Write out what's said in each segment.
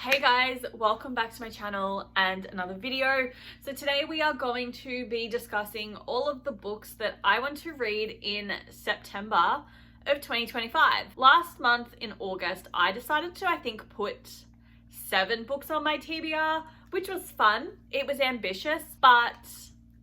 Hey guys, welcome back to my channel and another video. So today we are going to be discussing all of the books that I want to read in September of 2025. Last month in August, I decided to, put 7 books on my TBR, which was fun. It was ambitious, but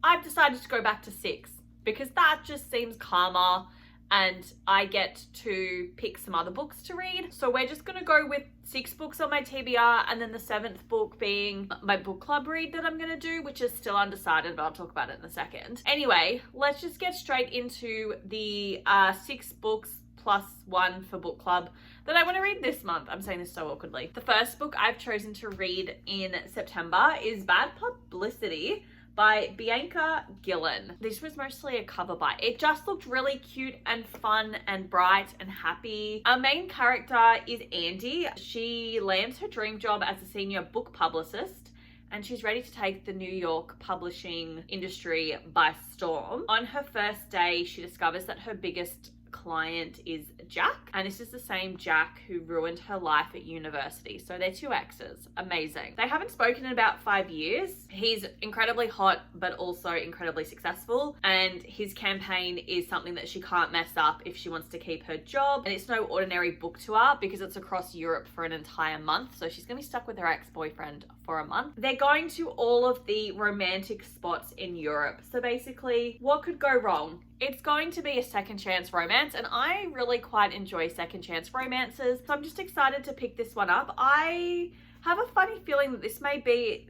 I've decided to go back to 6 because that just seems calmer and I get to pick some other books to read. So we're just gonna go with 6 books on my TBR, and then the 7th book being my book club read that I'm gonna do, which is still undecided, but I'll talk about it in a second. Anyway, let's just get straight into the 6 books plus 1 for book club that I want to read this month. I'm saying this so awkwardly. The first book I've chosen to read in September is Bad Publicity by Bianca Gillen. This was mostly a cover buy. It just looked really cute and fun and bright and happy. Our main character is Andy. She lands her dream job as a senior book publicist, and she's ready to take the New York publishing industry by storm. On her first day, she discovers that her biggest client is Jack, and this is the same Jack who ruined her life at university. So they're 2 exes. Amazing. They haven't spoken in about 5 years. He's incredibly hot but also incredibly successful, and his campaign is something that she can't mess up if she wants to keep her job. And it's no ordinary book tour because it's across Europe for an entire month, so she's gonna be stuck with her ex-boyfriend for a month. They're going to all of the romantic spots in Europe. So basically, what could go wrong? It's going to be a second chance romance, and I really quite enjoy second chance romances, so I'm just excited to pick this one up. I have a funny feeling that this may be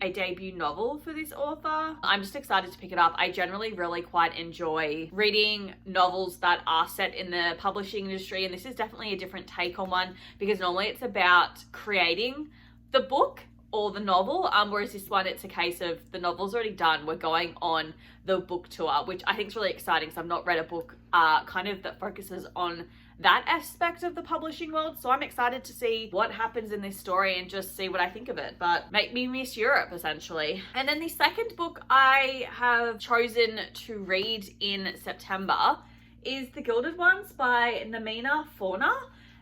a debut novel for this author. I'm just excited to pick it up. I generally really quite enjoy reading novels that are set in the publishing industry, and this is definitely a different take on one because normally it's about creating the book or the novel, whereas this one, it's a case of the novel's already done, we're going on the book tour, which I think is really exciting. So I've not read a book kind of that focuses on that aspect of the publishing world, so I'm excited to see what happens in this story and just see what I think of it, but make me miss Europe essentially. And then the second book I have chosen to read in September is The Gilded Ones by Namina Forna.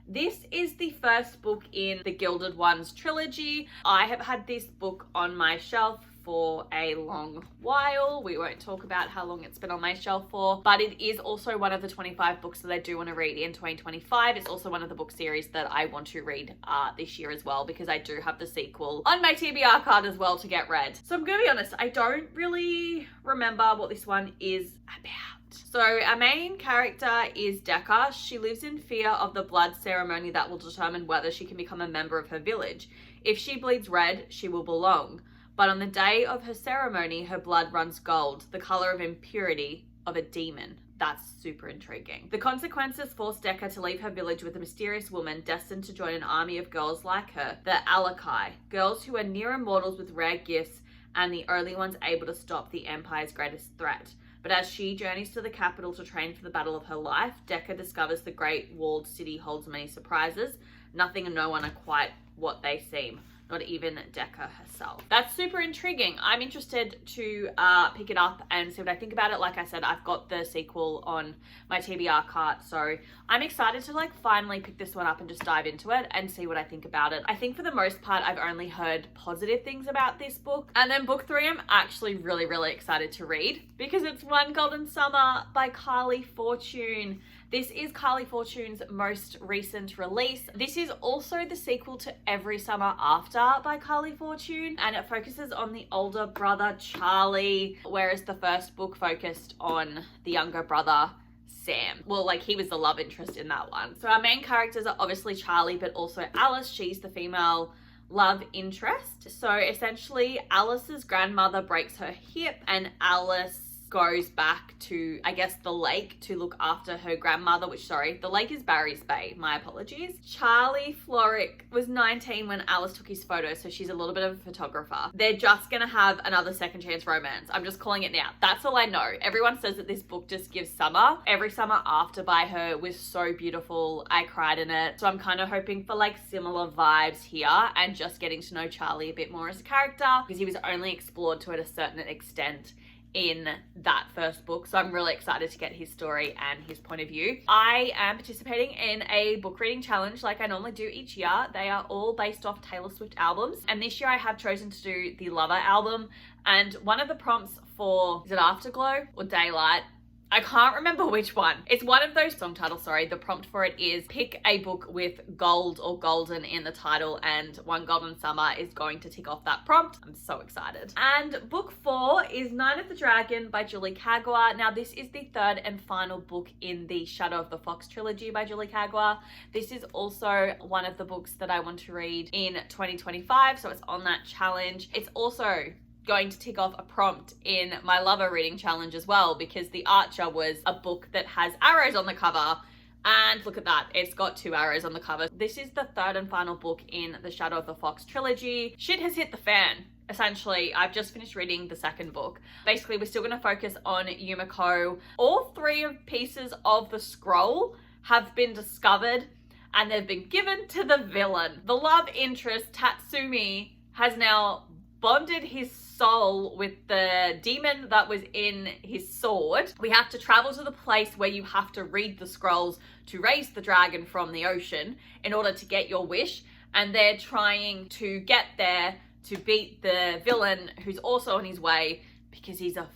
This is the first book in the Gilded Ones trilogy. I have had this book on my shelf for a long while. We won't talk about how long it's been on my shelf for, but it is also one of the 25 books that I do want to read in 2025. It's also one of the book series that I want to read this year as well, because I do have the sequel on my TBR card as well to get read. So I'm gonna be honest, I don't really remember what this one is about. So our main character is Decca. She lives in fear of the blood ceremony that will determine whether she can become a member of her village. If she bleeds red, she will belong. But on the day of her ceremony, her blood runs gold, the color of impurity of a demon. That's super intriguing. The consequences force Decca to leave her village with a mysterious woman destined to join an army of girls like her, the Alakai, girls who are near immortals with rare gifts and the only ones able to stop the Empire's greatest threat. But as she journeys to the capital to train for the battle of her life, Decca discovers the great walled city holds many surprises. Nothing and no one are quite what they seem. Not even Decca herself. That's super intriguing. I'm interested to pick it up and see what I think about it. Like I said, I've got the sequel on my TBR cart, so I'm excited to finally pick this one up and just dive into it and see what I think about it. I think for the most part, I've only heard positive things about this book. And then book 3, I'm actually really, really excited to read because it's One Golden Summer by Carly Fortune. This is Carly Fortune's most recent release. This is also the sequel to Every Summer After by Carly Fortune, and it focuses on the older brother Charlie, whereas the first book focused on the younger brother Sam. Well, he was the love interest in that one. So our main characters are obviously Charlie, but also Alice. She's the female love interest. So essentially, Alice's grandmother breaks her hip, and Alice goes back to, the lake to look after her grandmother, the lake is Barry's Bay, my apologies. Charlie Florick was 19 when Alice took his photo, so she's a little bit of a photographer. They're just gonna have another second chance romance. I'm just calling it now. That's all I know. Everyone says that this book just gives summer. Every Summer After by her was so beautiful. I cried in it. So I'm kind of hoping for similar vibes here and just getting to know Charlie a bit more as a character, because he was only explored to a certain extent in that first book, so I'm really excited to get his story and his point of view. I am participating in a book reading challenge like I normally do each year. They are all based off Taylor Swift albums, and this year I have chosen to do the Lover album, and one of the prompts for, is it Afterglow or Daylight? I can't remember which one. It's one of those song titles, sorry. The prompt for it is pick a book with gold or golden in the title, and One Golden Summer is going to tick off that prompt. I'm so excited. And book 4 is Night of the Dragon by Julie Kagawa. Now this is the third and final book in the Shadow of the Fox trilogy by Julie Kagawa. This is also one of the books that I want to read in 2025, so it's on that challenge. It's also going to tick off a prompt in my Lover reading challenge as well, because The Archer was a book that has arrows on the cover, and look at that, it's got 2 arrows on the cover. This is the third and final book in the Shadow of the Fox trilogy. Shit has hit the fan. Essentially, I've just finished reading the second book. Basically, we're still going to focus on Yumiko. All 3 pieces of the scroll have been discovered and they've been given to the villain. The love interest, Tatsumi, has now bonded his soul with the demon that was in his sword. We have to travel to the place where you have to read the scrolls to raise the dragon from the ocean in order to get your wish, and they're trying to get there to beat the villain who's also on his way because he's a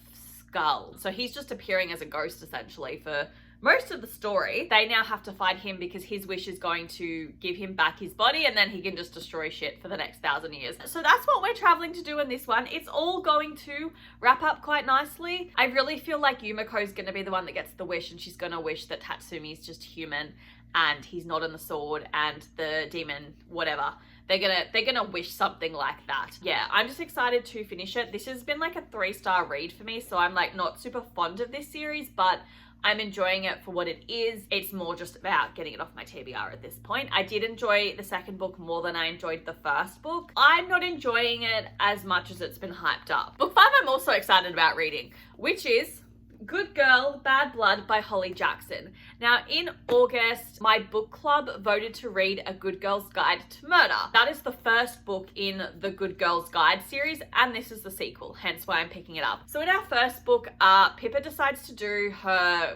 skull. So he's just appearing as a ghost essentially for most of the story. They now have to fight him because his wish is going to give him back his body, and then he can just destroy shit for the next 1,000 years. So that's what we're traveling to do in this one. It's all going to wrap up quite nicely. I really feel like Yumiko is going to be the one that gets the wish, and she's going to wish that Tatsumi is just human and he's not in the sword, and the demon, whatever. They're gonna wish something like that. Yeah, I'm just excited to finish it. This has been like a 3-star read for me, so I'm like not super fond of this series, but I'm enjoying it for what it is. It's more just about getting it off my TBR at this point. I did enjoy the second book more than I enjoyed the first book. I'm not enjoying it as much as it's been hyped up. Book 5 I'm also excited about reading, which is Good Girl, Bad Blood by Holly Jackson. Now in August, my book club voted to read A Good Girl's Guide to Murder. That is the first book in the Good Girl's Guide series, and this is the sequel, hence why I'm picking it up. So in our first book, Pippa decides to do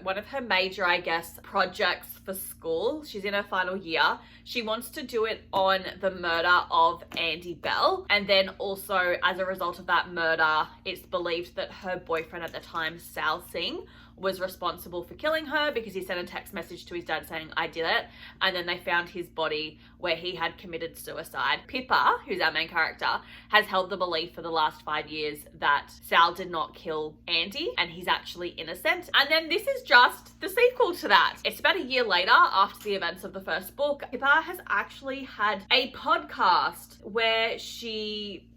one of her major, I guess, projects for school. She's in her final year. She wants to do it on the murder of Andy Bell, and then also as a result of that murder, it's believed that her boyfriend at the time, Sal Singh, was responsible for killing her because he sent a text message to his dad saying, I did it, and then they found his body where he had committed suicide. Pippa, who's our main character, has held the belief for the last 5 years that Sal did not kill Andy and he's actually innocent. And then this is just the sequel to that. It's about a year later after the events of the first book. Pippa has actually had a podcast where she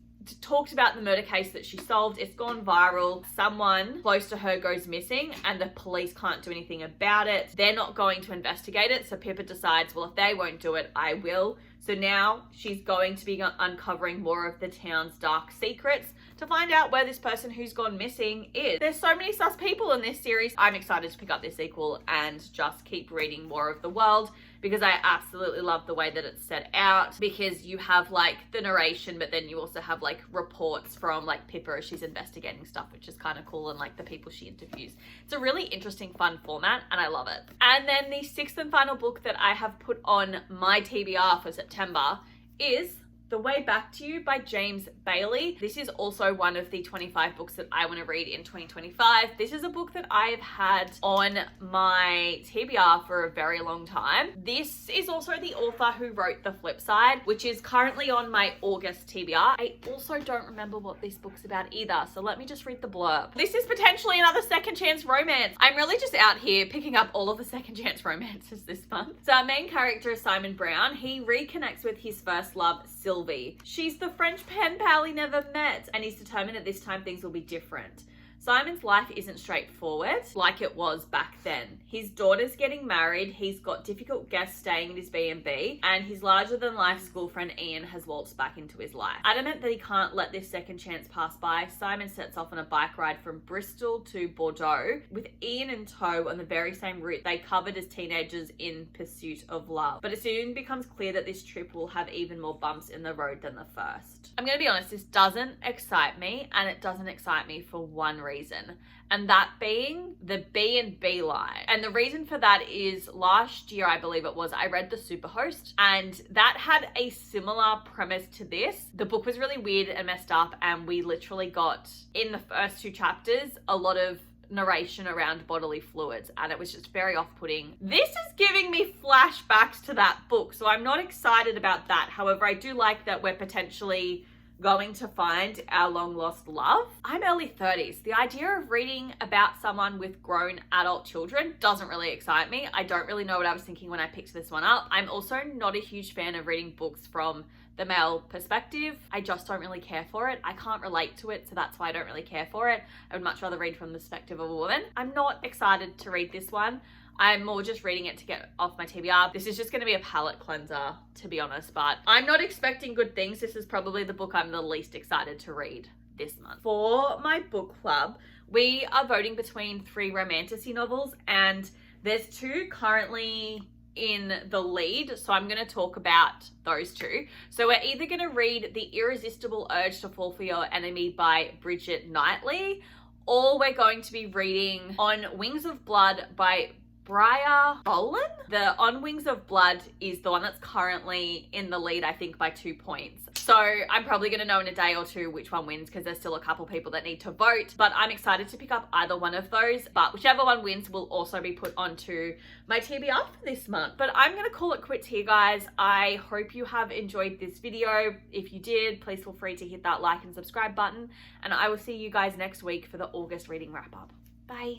talked about the murder case that she solved. It's gone viral. Someone close to her goes missing and the police can't do anything about it. They're not going to investigate it, so Pippa decides, well, if they won't do it, I will. So now she's going to be uncovering more of the town's dark secrets to find out where this person who's gone missing is. There's so many sus people in this series. I'm excited to pick up this sequel and just keep reading more of the world, because I absolutely love the way that it's set out, because you have like the narration, but then you also have like reports from like Pippa as she's investigating stuff, which is kind of cool, and like the people she interviews. It's a really interesting, fun format, and I love it. And then the 6th and final book that I have put on my TBR for September is The Way Back to You by James Bailey. This is also one of the 25 books that I want to read in 2025. This is a book that I've had on my TBR for a very long time. This is also the author who wrote The Flip Side, which is currently on my August TBR. I also don't remember what this book's about either, so let me just read the blurb. This is potentially another second chance romance. I'm really just out here picking up all of the second chance romances this month. So our main character is Simon Brown. He reconnects with his first love, Sylvie. She's the French pen pal he never met, and he's determined that this time things will be different. Simon's life isn't straightforward like it was back then. His daughter's getting married, he's got difficult guests staying in his B&B, and his larger-than-life school friend Ian has waltzed back into his life. Adamant that he can't let this second chance pass by, Simon sets off on a bike ride from Bristol to Bordeaux, with Ian in tow on the very same route they covered as teenagers in pursuit of love. But it soon becomes clear that this trip will have even more bumps in the road than the first. I'm going to be honest, this doesn't excite me, and it doesn't excite me for one reason. reason, and that being the B&B line. And the reason for that is last year, I believe it was, I read The Superhost, and that had a similar premise to this. The book was really weird and messed up, and we literally got, in the first 2 chapters, a lot of narration around bodily fluids, and it was just very off-putting. This is giving me flashbacks to that book, so I'm not excited about that. However, I do like that we're potentially going to find our long-lost love. I'm early 30s. The idea of reading about someone with grown adult children doesn't really excite me. I don't really know what I was thinking when I picked this one up. I'm also not a huge fan of reading books from the male perspective. I just don't really care for it. I can't relate to it, so that's why I don't really care for it. I would much rather read from the perspective of a woman. I'm not excited to read this one. I'm more just reading it to get off my TBR. This is just going to be a palate cleanser, to be honest, but I'm not expecting good things. This is probably the book I'm the least excited to read this month. For my book club, we are voting between 3 romantasy novels, and there's 2 currently in the lead, so I'm going to talk about those 2. So we're either going to read The Irresistible Urge to Fall for Your Enemy by Bridget Knightley, or we're going to be reading On Wings of Blood by Briar Boland. The On Wings of Blood is the one that's currently in the lead, I think, by 2 points. So I'm probably going to know in a day or 2 which one wins, because there's still a couple people that need to vote, but I'm excited to pick up either one of those. But whichever one wins will also be put onto my TBR for this month. But I'm going to call it quits here, guys. I hope you have enjoyed this video. If you did, please feel free to hit that like and subscribe button, and I will see you guys next week for the August reading wrap up. Bye.